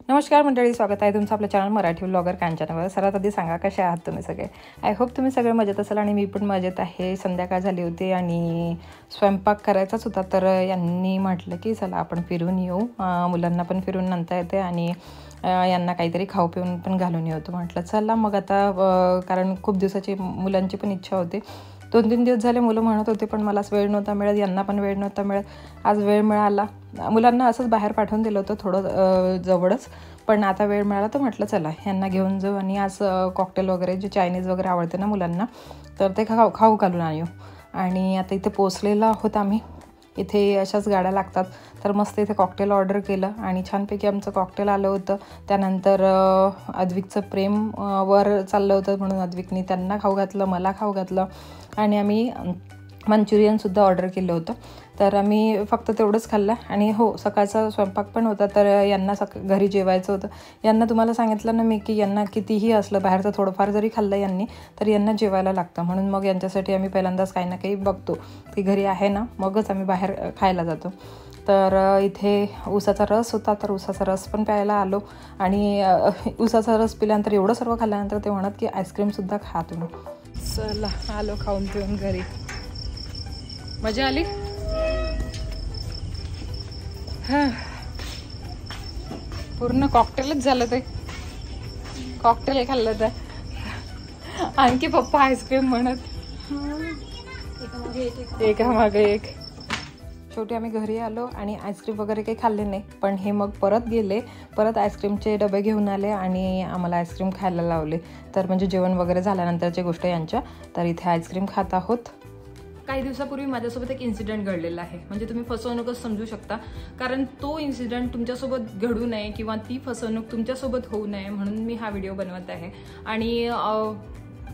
नमस्कार मंडळी, स्वागत आहे तुमचं आपल्या चॅनल मराठी व्लॉगर कांचनवर। सर्वात आधी सांगा कसे आहात तुम्ही सगळे। आय होप तुम्ही सगळे मजेत असाल आणि मी पण मजेत आहे। संध्याकाळ झाली होती आणि स्वयंपाक करायचाच होता, तर यांनी म्हटलं की चला आपण फिरून येऊ, मुलांना पण फिरून आणता येते आणि यांना काहीतरी खाऊ पिऊन पण घालून येतो। म्हटलं चला मग आता, कारण खूप दिवसाची मुलांची पण इच्छा होती। 2-3 दिवस झाले मुलं म्हणत होते, पण मलाच वेळ नव्हता मिळत, यांना पण वेळ नव्हता मिळत। आज वेळ मिळाला, मुलांना असंच बाहेर पाठवून दिलं होतं थोडं जवळच, पण आता वेळ मिळाला तर म्हटलं चला यांना घेऊन जाऊ आणि आज कॉकटेल वगैरे जे चायनीज वगैरे आवडते ना मुलांना, तर ते खाऊ घालून आणू। आणि आता इथे पोचलेलो आहोत आम्ही। इथे अशाच गाड्या लागतात, तर मस्त इथे कॉकटेल ऑर्डर केलं आणि छानपैकी आमचं कॉकटेल आलं होतं। त्यानंतर अद्विकचं प्रेम वर चाललं होतं, म्हणून अद्विकनी त्यांना खाऊ घातलं, मला खाऊ घातलं आणि आम्ही मंचुरियनसुद्धा ऑर्डर केलं होतं। तर आम्ही फक्त तेवढंच खाल्लं आणि हो, सकाळचा स्वयंपाक पण होता, तर यांना घरी जेवायचं होतं। यांना तुम्हाला सांगितलं ना मी की यांना कितीही असलं बाहेरचं थोडंफार जरी खाल्लं यांनी, तर यांना जेवायला लागतं, म्हणून मग यांच्यासाठी आम्ही पहिल्यांदाच काही ना काही बघतो की घरी आहे ना, मगच आम्ही बाहेर खायला जातो। तर इथे ऊसाचा रस होता, तर ऊसाचा रस पण प्यायला आलो आणि ऊसाचा रस पिल्यानंतर एवढं सर्व खाल्ल्यानंतर ते म्हणत की आईस्क्रीमसुद्धा खा तुम्ही। चला आलो खाऊन पिऊन घरी। मजा आली? पूर्ण कॉकटेलच झालं, ते कॉकटेल खाल्लं तर आणखी पप्पा आईस्क्रीम म्हणत एका मागे एक। शेवटी आम्ही घरी आलो आणि आईस्क्रीम वगैरे काही खाल्ले नाही, पण हे मग परत आईस्क्रीमचे डबे घेऊन आले आणि आम्हाला आईस्क्रीम खायला लावले। तर म्हणजे जेवण वगैरे झाल्यानंतरची गोष्ट यांच्या। तर इथे आईस्क्रीम खात आहोत। काही दिवसापूर्वी माझ्यासोबत एक इन्सिडेंट घडलेला आहे, म्हणजे तुम्ही फसवणूकच समजू शकता, कारण तो इन्सिडेंट तुमच्यासोबत घडू नये किंवा ती फसवणूक तुमच्यासोबत होऊ नये म्हणून मी हा व्हिडिओ बनवत आहे। आणि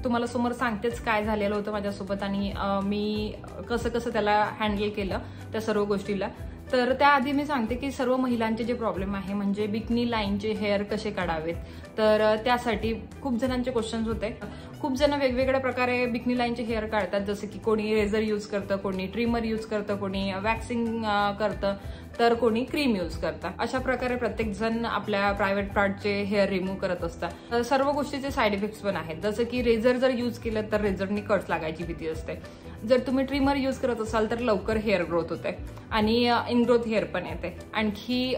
तुम्हाला समोर सांगतेच काय झालेलं होतं माझ्यासोबत आणि मी कसं त्याला हँडल केलं त्या सर्व गोष्टीला। तर त्याआधी मी सांगते की सर्व महिलांचे जे प्रॉब्लेम आहे, म्हणजे बिकनी लाईनचे हेअर कसे काढावेत, तर त्यासाठी खूप जणांचे क्वेश्चन्स होते। खूप जण वेगवेगळ्या प्रकारे बिकनी लाईनचे हेअर काढतात, जसे की कोणी रेझर यूज करतं, कोणी ट्रिमर यूज करतं, कोणी वॅक्सिंग करतं, तर कोणी क्रीम यूज करतं। अशा प्रकारे प्रत्येक जण आपल्या प्रायव्हेट पार्टचे हेअर रिमूव्ह करत असतात। सर्व गोष्टीचे साईड इफेक्ट्स पण आहेत, जसं की रेझर जर यूज केलं तर रेझरनी कट्स लागायची भीती असते। जर तुम्ही ट्रिमर यूज करत असाल तर लवकर हेअर ग्रोथ होते आणि इनग्रोथ हेअर पण येते। आणखी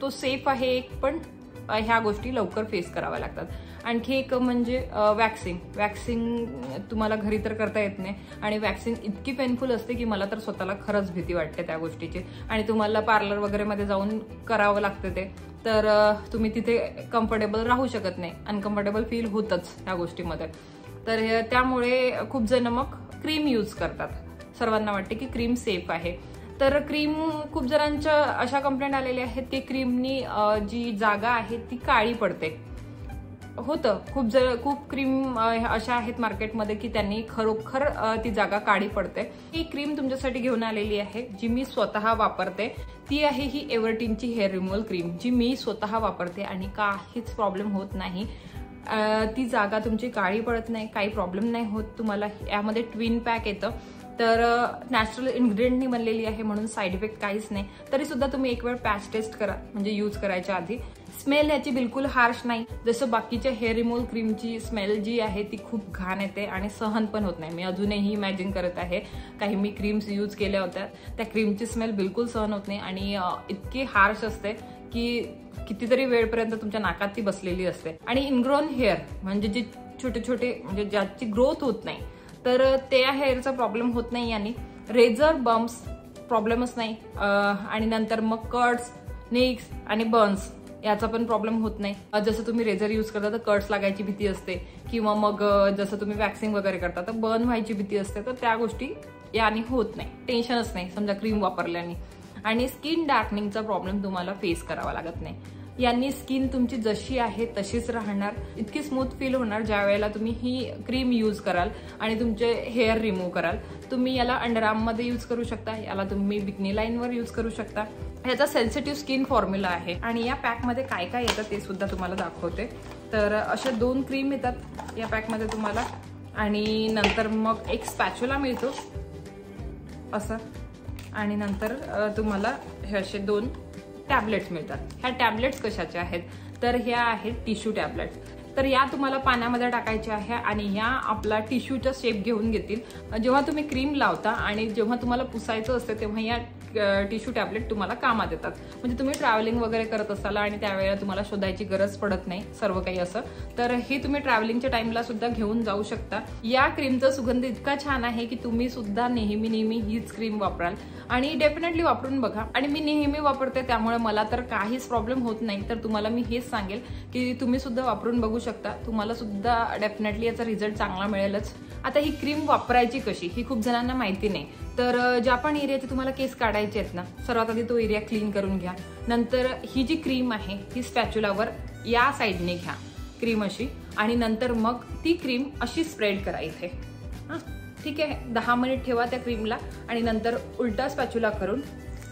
तो सेफ आहे एक, पण ह्या गोष्टी लवकर फेस कराव्या लागतात। आणखी एक म्हणजे वॅक्सिंग तुम्हाला घरी तर करता येत नाही आणि वॅक्सिंग इतकी पेनफुल असते की मला तर स्वतःला खरंच भीती वाटते त्या गोष्टीची। आणि तुम्हाला पार्लर वगैरे मध्ये जाऊन करावं लागतं ते, तर तुम्ही तिथे कम्फर्टेबल राहू शकत नाही, अनकम्फर्टेबल फील होतच त्या गोष्टीमध्ये। तर त्यामुळे खूप जण मग क्रीम यूज करतात, सर्वांना वाटते की क्रीम सेफ आहे। तर क्रीम, खूप जणांच्या अशा कंप्लेंट आलेल्या आहेत की क्रीमनी जी जागा आहे ती काळी पडते। होतं, खूप क्रीम अशा आहेत मार्केटमध्ये की त्यांनी खरोखर ती जागा काळी पडते। ही क्रीम तुमच्यासाठी घेऊन आलेली आहे, जी मी स्वतः वापरते। ती आहे ही एव्हरटीनची हेअर रिमूव्हल क्रीम, जी मी स्वतः वापरते आणि काहीच प्रॉब्लेम होत नाही। ती जागा तुमची काळी पडत नाही, काही प्रॉब्लेम नाही होत तुम्हाला। यामध्ये ट्विन पॅक येतं, तर नॅचरल इन्ग्रेडियंटनी बनलेली आहे, म्हणून साईड इफेक्ट काहीच नाही। तरी सुद्धा तुम्ही एक वेळ पॅच टेस्ट करा, म्हणजे यूज करायच्या आधी। स्मेल याची बिलकुल हार्श नाही, जसं बाकीच्या हेअर रिमूव्हल क्रीमची स्मेल जी आहे ती खूप घाण येते आणि सहन पण होत नाही। मी अजूनही इमॅजिन करत आहे, काही मी क्रीम्स यूज केल्या होत्या, त्या क्रीमची स्मेल बिलकुल सहन होत नाही आणि इतकी हार्श असते की कितीतरी वेळपर्यंत तुमच्या नाकात ती बसलेली असते। आणि इनग्रोन हेअर म्हणजे जे छोटे म्हणजे ज्याची ग्रोथ होत नाही, तर त्या हेअरचा प्रॉब्लेम होत नाही आणि रेझर बम्प्स प्रॉब्लेमच नाही। आणि नंतर मग कट्स, निक्स आणि बर्न्स याचा पण प्रॉब्लेम होत नाही। जसं तुम्ही रेझर यूज करता तर कट्स लागायची भीती असते, किंवा मग जसं तुम्ही वॅक्सिंग वगैरे करता तर बर्न व्हायची भीती असते, तर त्या गोष्टी याने होत नाही, टेन्शनच नाही समजा क्रीम वापरल्याने। आणि स्किन डार्कनिंगचा प्रॉब्लेम तुम्हाला फेस करावा लागत नाही। यांनी स्किन तुमची जशी आहे तशीच राहणार, इतकी स्मूथ फील होणार ज्या वेळेला तुम्ही ही क्रीम यूज कराल आणि तुमचे हेअर रिमूव्ह कराल। तुम्ही याला अंडरआर्ममध्ये यूज करू शकता, याला तुम्ही बिकनी लाईनवर यूज करू शकता। ह्याचा सेन्सिटिव्ह स्किन फॉर्म्युला आहे आणि या पॅकमध्ये काय काय येतं ते सुद्धा तुम्हाला दाखवते। तर अशा 2 क्रीम येतात या पॅकमध्ये तुम्हाला, आणि नंतर मग एक स्पॅच्युला मिळतो असं, आणि नंतर तुम्हाला हे असे 2 टॅबलेट्स मिळतात. ह्या टॅबलेट्स कशाच्या आहेत तर ह्या आहेत टिश्यू टॅबलेट्स. तर या तुम्हाला पाण्यामध्ये टाकायच्या आहे आणि ह्या आपला टिश्यूचा शेप घेऊन घेतील. जेव्हा तुम्ही क्रीम लावता आणि जेव्हा तुम्हाला पुसायचं असतं तेव्हा या टिश्यू टॅबलेट तुम्हाला कामात येतात. म्हणजे तुम्ही ट्रॅव्हलिंग वगैरे करत असाल आणि त्यावेळेला तुम्हाला शोधायची गरज पडत नाही सर्व काही असं, तर हे तुम्ही ट्रॅव्हलिंगच्या टाइमला सुद्धा घेऊन जाऊ शकता. या क्रीमचा सुगंध इतका छान आहे की तुम्ही सुद्धा नेहमी हीच क्रीम वापराल आणि डेफिनेटली वापरून बघा. आणि मी नेहमी वापरते त्यामुळे मला तर काहीच प्रॉब्लेम होत नाही. तर तुम्हाला मी हेच सांगेल की तुम्ही सुद्धा वापरून बघू शकता. तुम्हाला सुद्धा डेफिनेटली याचा रिझल्ट चांगला मिळेलच. आता ही क्रीम वापरायची कशी ही खूप जणांना माहिती नाही. तर ज्या पण एरियाचे तुम्हाला केस काढायचे आहेत ना, सर्वात आधी तो एरिया क्लीन करून घ्या. नंतर ही जी क्रीम आहे ही स्पॅच्युलावर या साईडने घ्या क्रीम अशी, आणि नंतर मग ती क्रीम अशी स्प्रेड करा इथे. ठीक आहे, 10 मिनिट ठेवा त्या क्रीमला आणि नंतर उलटा स्पॅच्युला करून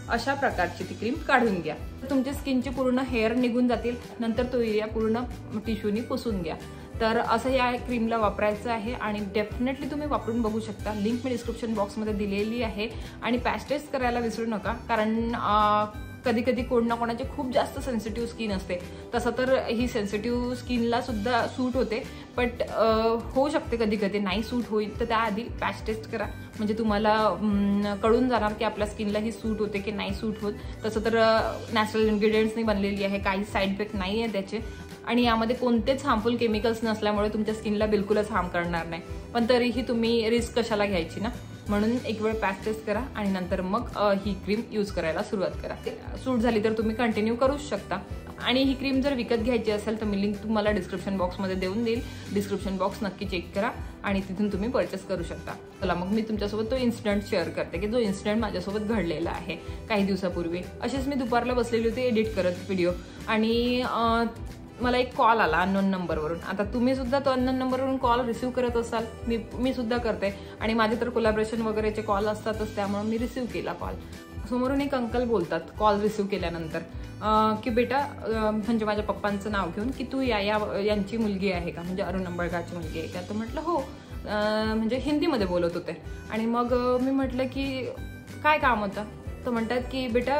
अशा प्रकारची ती क्रीम काढून घ्या. तुमच्या स्किनचे पूर्ण हेअर निघून जातील. नंतर तो एरिया पूर्ण टिश्यूनी पुसून घ्या. तर असं या क्रीमला वापरायचं आहे आणि डेफिनेटली तुम्ही वापरून बघू शकता. लिंक मी डिस्क्रिप्शन बॉक्समध्ये दिलेली आहे. आणि पॅच टेस्ट करायला विसरू नका, कारण कधी कधी कोण ना कोणाची खूप जास्त सेन्सिटिव्ह स्किन असते. तसं तर ही सेन्सिटिव्ह स्किनला सुद्धा सूट होते, बट होऊ शकते कधी कधी नाही सूट होईल. तर त्याआधी पॅच टेस्ट करा, म्हणजे तुम्हाला कळून जाणार की आपल्या स्किनला ही सूट होते की नाही सूट होत. तसं तर नॅचरल इन्ग्रेडियंट्सनी बनलेली आहे, काही साईड इफेक्ट नाही आहे त्याचे आणि यामध्ये कोणतेच हार्मफुल केमिकल्स नसल्यामुळे तुमच्या स्किनला बिलकुलच हार्म करणार नाही. पण तरीही तुम्ही रिस्क कशाला घ्यायची ना, म्हणून एक वेळ पॅच टेस्ट करा आणि नंतर मग ही क्रीम यूज करायला सुरुवात करा. सूट झाली तर तुम्ही कंटिन्यू करूच शकता. आणि ही क्रीम जर विकत घ्यायची असेल तर मी लिंक तुम्हाला डिस्क्रिप्शन बॉक्समध्ये देऊन देईल. डिस्क्रिप्शन बॉक्स नक्की चेक करा आणि तिथून तुम्ही परचेस करू शकता. चला मग मी तुमच्यासोबत तो इन्सिडेंट शेअर करते की जो इन्सिडेंट माझ्यासोबत घडलेला आहे काही दिवसापूर्वी. अशीच मी दुपारला बसलेली होती एडिट करत व्हिडिओ आणि मला एक कॉल आला अननोन नंबरवरून. आता तुम्ही सुद्धा तो अननोन नंबरवरून कॉल रिसीव्ह करत असाल, मी सुद्धा करते आणि माझे तर कोलॅबरेशन वगैरेचे कॉल असतातच, त्यामुळे मी रिसीव्ह केला कॉल. समोरून एक अंकल बोलतात कॉल रिसीव्ह केल्यानंतर की बेटा, म्हणजे माझ्या पप्पांचं नाव घेऊन, की तू यांची मुलगी आहे का, म्हणजे अरुण अंबळकरची मुलगी आहे का. तर म्हटलं हो, म्हणजे हिंदीमध्ये बोलत होते. आणि मग मी म्हटलं की काय काम होतं. तो म्हणतात की बेटा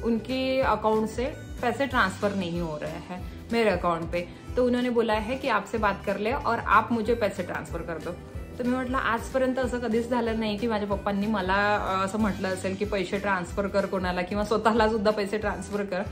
उनके अकाउंट से पैसे ट्रांसफर नहीं हो रहे हैं मेरे अकाउंट पे, तो उन्होंने बोला है कि आपसे बात कर ले और आप मुझे पैसे ट्रान्सफर कर दो. तर मी म्हटलं आजपर्यंत असं कधीच झालं नाही की माझ्या पप्पांनी मला असं म्हटलं असेल की पैसे ट्रान्सफर कर कोणाला किंवा स्वतःला सुद्धा पैसे ट्रान्सफर कर.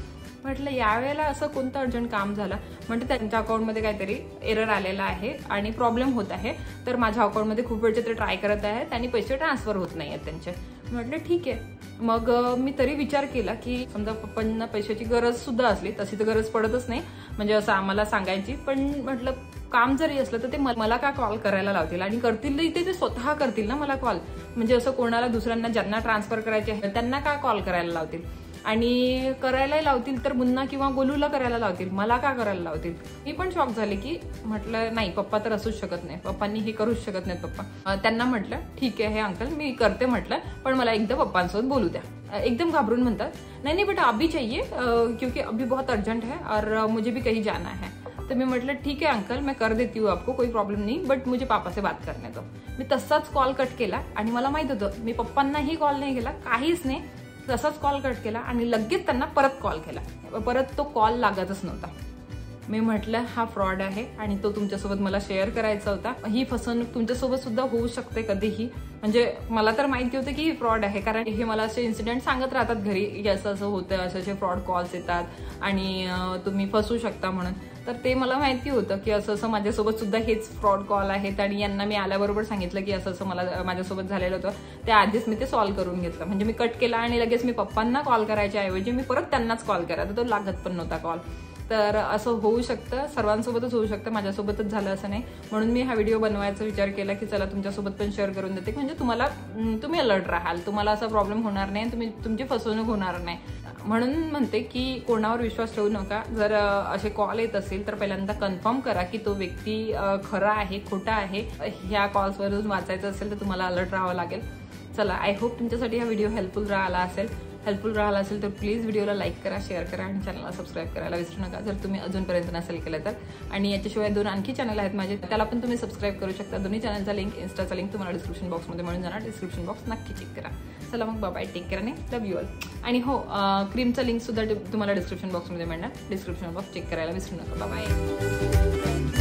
म्हटलं यावेळेला असं कोणतं अर्जंट काम झालं. म्हणजे त्यांच्या अकाउंटमध्ये काहीतरी एरर आलेला आहे आणि प्रॉब्लेम होत आहे, तर माझ्या अकाउंटमध्ये खूप वेळचे ते ट्राय करत आहेत आणि पैसे ट्रान्सफर होत नाही आहेत त्यांचे. म्हटलं ठीक आहे. मग मी तरी विचार केला की समजा पप्पांना पैशाची गरज सुद्धा असली, तशी तर गरज पडतच नाही म्हणजे असं आम्हाला सांगायची, पण म्हटलं काम जरी असलं तर ते मला का कॉल करायला लावतील आणि करतील इथे ते स्वतः करतील ना मला कॉल. म्हणजे असं कोणाला दुसऱ्यांना ज्यांना ट्रान्सफर करायचे आहे त्यांना का कॉल करायला लावतील, आणि करायलाही लावतील तर मुन्ना किंवा गोलूला करायला लावतील, मला का करायला लावतील. मी पण शॉक झाले की म्हटलं नाही, पप्पा तर असूच शकत नाही, पप्पांनी हे करूच शकत नाहीत पप्पा. त्यांना म्हटलं ठीक आहे हे अंकल मी करते म्हटलं, पण मला एकदा पप्पांसोबत बोलू द्या. एकदम घाबरून म्हणतात नहीं बेटा अभी चाहिए क्योंकि अभी बहुत अर्जेंट है और मुझे भी कहीं जाना है. तर मी म्हटलं ठीक आहे अंकल मैं कर देती हूँ आपको कोई प्रॉब्लम नहीं, बट मुझे पापा से बात करने दो. मी तसाच कॉल कट केला आणि मला माहित होतं मी पप्पांनाही कॉल नाही केला, काहीच नाही, तसाच कॉल कट केला आणि लगेच त्यांना परत कॉल केला. परत तो कॉल लागतच नव्हता. मी म्हटलं हा फ्रॉड आहे आणि तो तुमच्यासोबत मला शेअर करायचा होता. ही फसवणूक तुमच्यासोबत सुद्धा होऊ शकते कधीही. म्हणजे मला तर माहिती होतं की ही फ्रॉड आहे, कारण हे मला असे इन्सिडेंट सांगत राहतात घरी की असं असं होतं, असे फ्रॉड कॉल्स येतात आणि तुम्ही फसू शकता म्हणून. तर ते मला माहिती होतं की असं असं माझ्यासोबत सुद्धा हेच फ्रॉड कॉल आहेत आणि यांना मी आल्याबरोबर सांगितलं की असं असं मला माझ्यासोबत झालेलं होतं. त्याआधीच मी ते सॉल्व्ह करून घेतलं. म्हणजे मी कट केला आणि लगेच मी पप्पांना कॉल करायच्या ऐवजी मी परत त्यांनाच कॉल केला, तर तो लागत पण नव्हता कॉल. तर असं होऊ शकतं, सर्वांसोबतच होऊ शकतं, माझ्यासोबतच झालं असं नाही. म्हणून मी हा व्हिडिओ बनवायचा विचार केला की चला तुमच्यासोबत पण शेअर करून देते, म्हणजे तुम्ही अलर्ट राहाल, तुम्हाला असा प्रॉब्लेम होणार नाही, तुमची फसवणूक होणार नाही. म्हणून म्हणते की कोणावर विश्वास ठेवू नका. जर असे कॉल येत असेल तर पहिल्यांदा कन्फर्म करा की तो व्यक्ती खरा आहे खोटा आहे. ह्या कॉल्सवरून वाचायचं असेल तर तुम्हाला अलर्ट राहावं लागेल. चला, आय होप तुमच्यासाठी हा व्हिडिओ हेल्पफुल राहिला असेल. हेल्पफुल राहिला असेल तर प्लीज व्हिडिओला लाईक करा, शेअर करा आणि चॅनलला सबस्क्राईब करायला विसरू नका जर तुम्ही अजूनपर्यंत नसेल केलं तर. आणि याच्याशिवाय 2 आणखी चॅनल आहेत माझे, त्याला पण तुम्ही सबस्क्राईब करू शकता. दोन्ही चॅनलचा लिंक, इन्स्टाचा लिंक तुम्हाला डिस्क्रिप्शन बॉक्समध्ये मिळून जाणार. डिस्क्रिप्शन बॉक्स नक्की चेक करा. चला मग बाय, टेक केअर आणि लव्ह यू ऑल. आणि हो, क्रीमचा लिंक सुद्धा तुम्हाला डिस्क्रिप्शन बॉक्समध्ये मिळणार. डिस्क्रिप्शन बॉक्स चेक करायला विसरू नका. बाय.